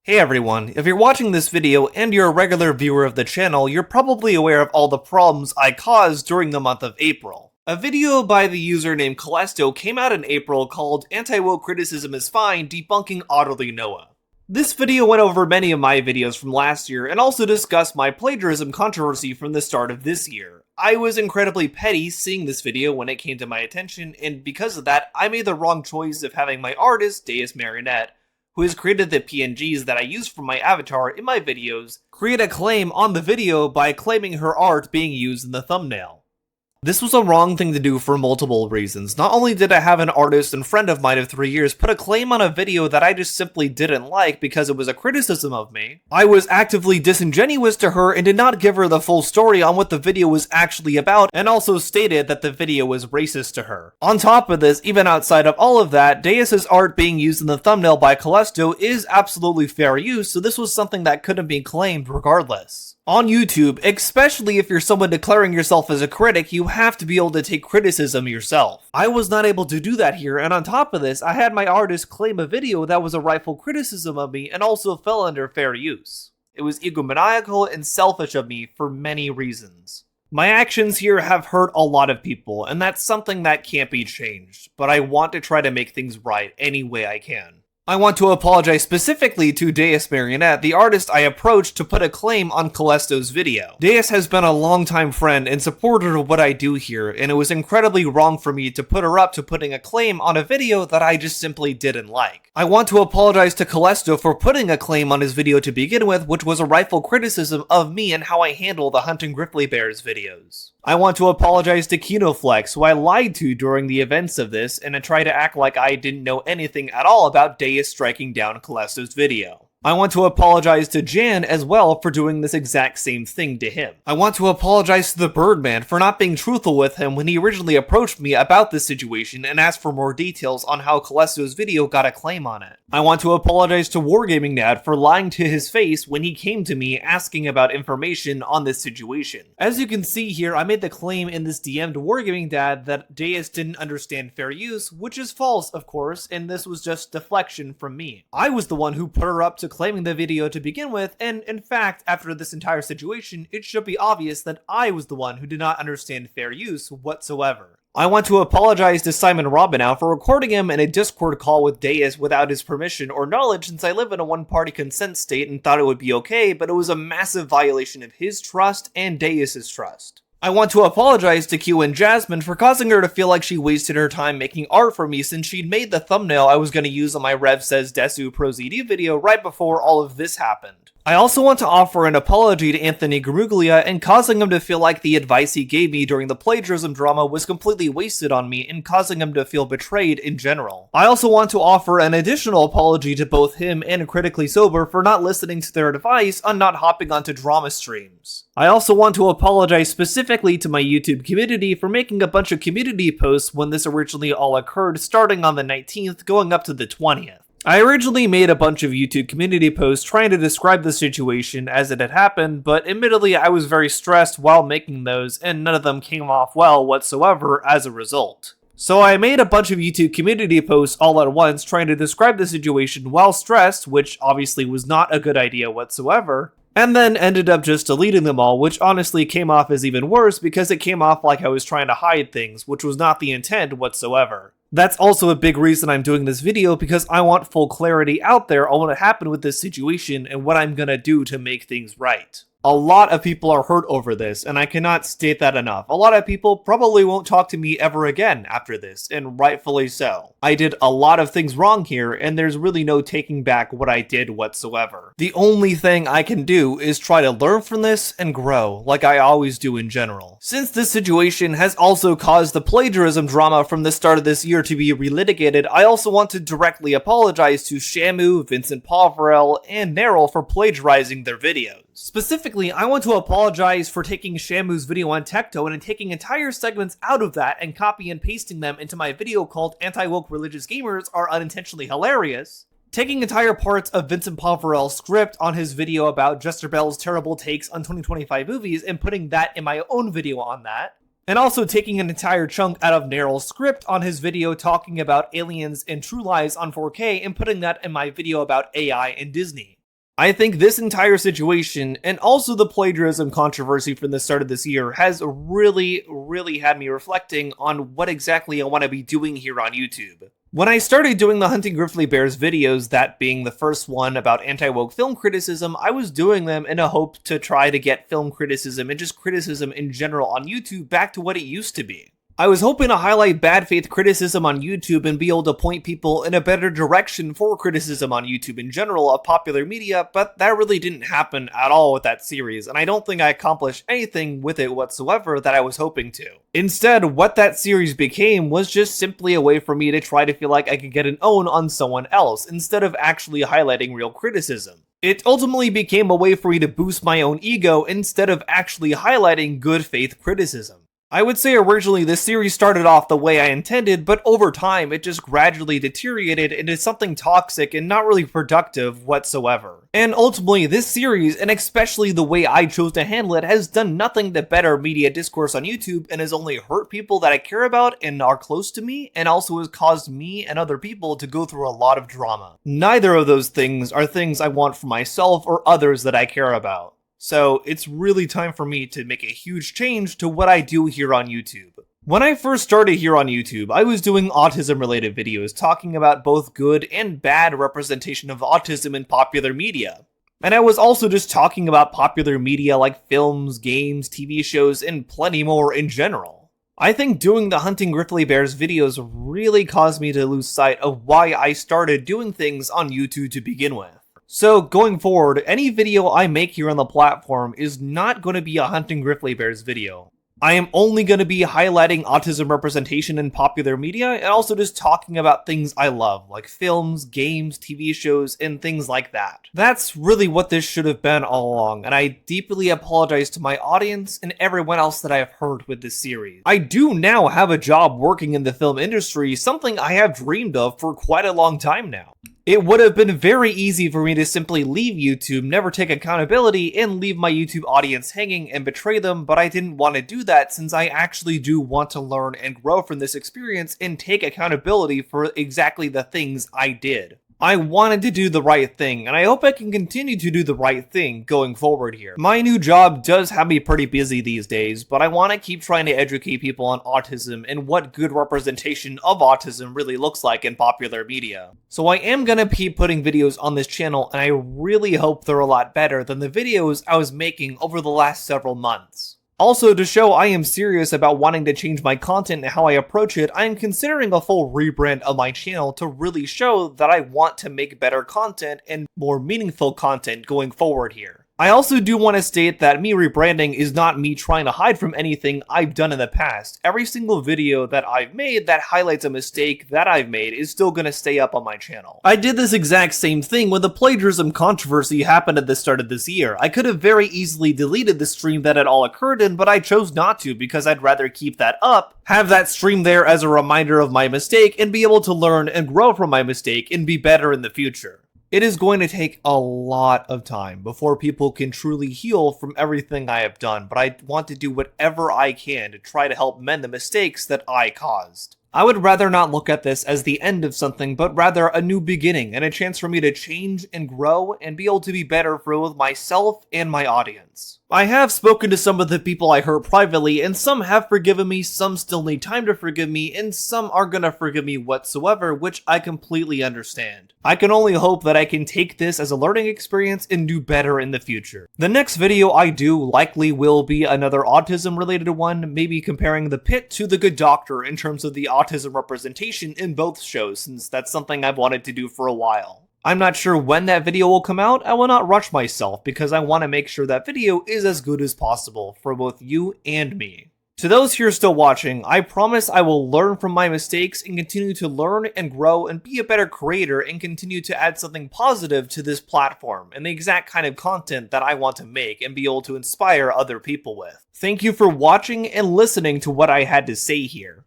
Hey everyone, if you're watching this video and you're a regular viewer of the channel, you're probably aware of all the problems I caused during the month of April. A video by the user named Callisto came out in April called Anti-Woke Criticism is Fine, Debunking Audley Noah. This video went over many of my videos from last year and also discussed my plagiarism controversy from the start of this year. I was incredibly petty seeing this video when it came to my attention, and because of that, I made the wrong choice of having my artist, Deus Marionette, who has created the PNGs that I use for my avatar in my videos, create a claim on the video by claiming her art being used in the thumbnail. This was a wrong thing to do for multiple reasons. Not only did I have an artist and friend of mine of 3 years put a claim on a video that I just simply didn't like because it was a criticism of me, I was actively disingenuous to her and did not give her the full story on what the video was actually about, and also stated that the video was racist to her. On top of this, even outside of all of that, Deus's art being used in the thumbnail by Callisto is absolutely fair use, so this was something that couldn't be claimed regardless. On YouTube, especially if you're someone declaring yourself as a critic, you have to be able to take criticism yourself. I was not able to do that here, and on top of this, I had my artist claim a video that was a rightful criticism of me and also fell under fair use. It was egomaniacal and selfish of me for many reasons. My actions here have hurt a lot of people, and that's something that can't be changed, but I want to try to make things right any way I can. I want to apologize specifically to Deus Marionette, the artist I approached to put a claim on Callisto's video. Deus has been a longtime friend and supporter of what I do here, and it was incredibly wrong for me to put her up to putting a claim on a video that I just simply didn't like. I want to apologize to Callisto for putting a claim on his video to begin with, which was a rightful criticism of me and how I handle the Hunting Grizzly Bears videos. I want to apologize to Kinoflex, who I lied to during the events of this, and I tried to act like I didn't know anything at all about Deus striking down Callisto's video. I want to apologize to Jan as well for doing this exact same thing to him. I want to apologize to the Birdman for not being truthful with him when he originally approached me about this situation and asked for more details on how Callisto's video got a claim on it. I want to apologize to Wargaming Dad for lying to his face when he came to me asking about information on this situation. As you can see here, I made the claim in this DM to Wargaming Dad that Deus didn't understand fair use, which is false, of course, and this was just deflection from me. I was the one who put her up to claiming the video to begin with, and in fact, after this entire situation, it should be obvious that I was the one who did not understand fair use whatsoever. I want to apologize to Simon Robinow for recording him in a Discord call with Deus without his permission or knowledge, since I live in a one-party consent state and thought it would be okay, but it was a massive violation of his trust and Deus's trust. I want to apologize to Q and Jasmine for causing her to feel like she wasted her time making art for me, since she'd made the thumbnail I was going to use on my Rev Says Desu Pro ZD video right before all of this happened. I also want to offer an apology to Anthony Garuglia and causing him to feel like the advice he gave me during the plagiarism drama was completely wasted on me and causing him to feel betrayed in general. I also want to offer an additional apology to both him and Critically Sober for not listening to their advice on not hopping onto drama streams. I also want to apologize specifically to my YouTube community for making a bunch of community posts when this originally all occurred, starting on the 19th going up to the 20th. I originally made a bunch of YouTube community posts trying to describe the situation as it had happened, but admittedly I was very stressed while making those, and none of them came off well whatsoever as a result. So I made a bunch of YouTube community posts all at once trying to describe the situation while stressed, which obviously was not a good idea whatsoever, and then ended up just deleting them all, which honestly came off as even worse because it came off like I was trying to hide things, which was not the intent whatsoever. That's also a big reason I'm doing this video, because I want full clarity out there on what happened with this situation and what I'm gonna do to make things right. A lot of people are hurt over this, and I cannot state that enough. A lot of people probably won't talk to me ever again after this, and rightfully so. I did a lot of things wrong here, and there's really no taking back what I did whatsoever. The only thing I can do is try to learn from this and grow, like I always do in general. Since this situation has also caused the plagiarism drama from the start of this year to be relitigated, I also want to directly apologize to Shamu, Vincent Poverel, and Neryl for plagiarizing their videos. Specifically, I want to apologize for taking Shamu's video on Tectone and taking entire segments out of that and copy and pasting them into my video called Anti-Woke Religious Gamers Are Unintentionally Hilarious, taking entire parts of Vincent Poverel's script on his video about Jester Bell's terrible takes on 2025 movies and putting that in my own video on that, and also taking an entire chunk out of Neryl's script on his video talking about aliens and True Lies on 4K and putting that in my video about AI and Disney. I think this entire situation, and also the plagiarism controversy from the start of this year, has really had me reflecting on what exactly I want to be doing here on YouTube. When I started doing the Hunting Grizzly Bears videos, that being the first one about anti-woke film criticism, I was doing them in a hope to try to get film criticism and just criticism in general on YouTube back to what it used to be. I was hoping to highlight bad faith criticism on YouTube and be able to point people in a better direction for criticism on YouTube in general of popular media, but that really didn't happen at all with that series, and I don't think I accomplished anything with it whatsoever that I was hoping to. Instead, what that series became was just simply a way for me to try to feel like I could get an own on someone else, instead of actually highlighting real criticism. It ultimately became a way for me to boost my own ego instead of actually highlighting good faith criticism. I would say originally this series started off the way I intended, but over time it just gradually deteriorated into something toxic and not really productive whatsoever. And ultimately this series, and especially the way I chose to handle it, has done nothing to better media discourse on YouTube and has only hurt people that I care about and are close to me, and also has caused me and other people to go through a lot of drama. Neither of those things are things I want for myself or others that I care about. So it's really time for me to make a huge change to what I do here on YouTube. When I first started here on YouTube, I was doing autism related videos talking about both good and bad representation of autism in popular media. And I was also just talking about popular media like films, games, TV shows, and plenty more in general. I think doing the Hunting Grizzly Bears videos really caused me to lose sight of why I started doing things on YouTube to begin with. So going forward, any video I make here on the platform is not going to be a Hunting Grizzly Bears video. I am only going to be highlighting autism representation in popular media and also just talking about things I love, like films, games, TV shows, and things like that. That's really what this should have been all along, and I deeply apologize to my audience and everyone else that I have hurt with this series. I do now have a job working in the film industry, something I have dreamed of for quite a long time now. It would have been very easy for me to simply leave YouTube, never take accountability, and leave my YouTube audience hanging and betray them, but I didn't want to do that since I actually do want to learn and grow from this experience and take accountability for exactly the things I did. I wanted to do the right thing, and I hope I can continue to do the right thing going forward here. My new job does have me pretty busy these days, but I want to keep trying to educate people on autism and what good representation of autism really looks like in popular media. So I am going to keep putting videos on this channel, and I really hope they're a lot better than the videos I was making over the last several months. Also, to show I am serious about wanting to change my content and how I approach it, I am considering a full rebrand of my channel to really show that I want to make better content and more meaningful content going forward here. I also do want to state that me rebranding is not me trying to hide from anything I've done in the past. Every single video that I've made that highlights a mistake that I've made is still going to stay up on my channel. I did this exact same thing when the plagiarism controversy happened at the start of this year. I could have very easily deleted the stream that it all occurred in, but I chose not to because I'd rather keep that up, have that stream there as a reminder of my mistake, and be able to learn and grow from my mistake and be better in the future. It is going to take a lot of time before people can truly heal from everything I have done, but I want to do whatever I can to try to help mend the mistakes that I caused. I would rather not look at this as the end of something, but rather a new beginning and a chance for me to change and grow and be able to be better for both myself and my audience. I have spoken to some of the people I hurt privately, and some have forgiven me, some still need time to forgive me, and some aren't gonna forgive me whatsoever, which I completely understand. I can only hope that I can take this as a learning experience and do better in the future. The next video I do likely will be another autism related one, maybe comparing The Pit to The Good Doctor in terms of the autism representation in both shows, since that's something I've wanted to do for a while. I'm not sure when that video will come out. I will not rush myself because I want to make sure that video is as good as possible for both you and me. To those here still watching, I promise I will learn from my mistakes and continue to learn and grow and be a better creator and continue to add something positive to this platform and the exact kind of content that I want to make and be able to inspire other people with. Thank you for watching and listening to what I had to say here.